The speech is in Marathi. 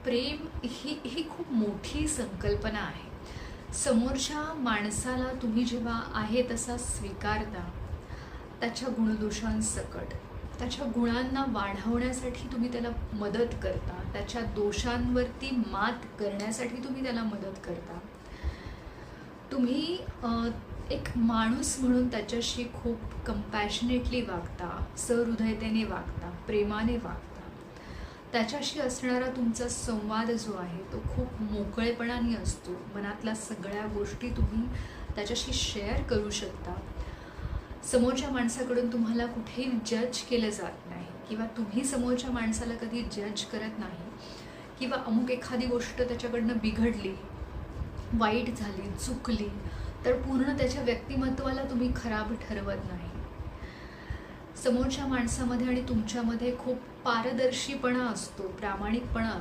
प्रेम ही ही खूप मोठी संकल्पना आहे. समोरच्या माणसाला तुम्ही जेव्हा आहे तसा स्वीकारता, त्याच्या गुणदोषांसकट, त्याच्या गुणांना वाढवण्यासाठी तुम्ही त्याला मदत करता, त्याच्या दोषांवरती मात करण्यासाठी तुम्ही त्याला मदत करता. तुम्ही एक माणूस म्हणून त्याच्याशी खूप कंपॅशनेटली वागता, सहृदयतेने वागता, प्रेमाने वागता. त्याच्याशी असणारा तुमचा संवाद जो आहे तो खूप मोकळेपणाने असतो. मनातल्या सगळ्या गोष्टी तुम्ही त्याच्याशी शेअर करू शकता. समोरच्या माणसाकडून तुम्हाला कुठेही जज केलं जात नाही किंवा तुम्ही समोरच्या माणसाला कधी जज करत नाही किंवा अमुक एखादी गोष्ट त्याच्याकडनं बिघडली, वाईट झाली, चुकली तर पूर्ण त्याच्या व्यक्तिमत्वाला तुम्ही खराब ठरवत नाही. समोरच्या माणसामध्ये आणि तुमच्यामध्ये खूप पारदर्शीपणा असतो, प्रामाणिकपणा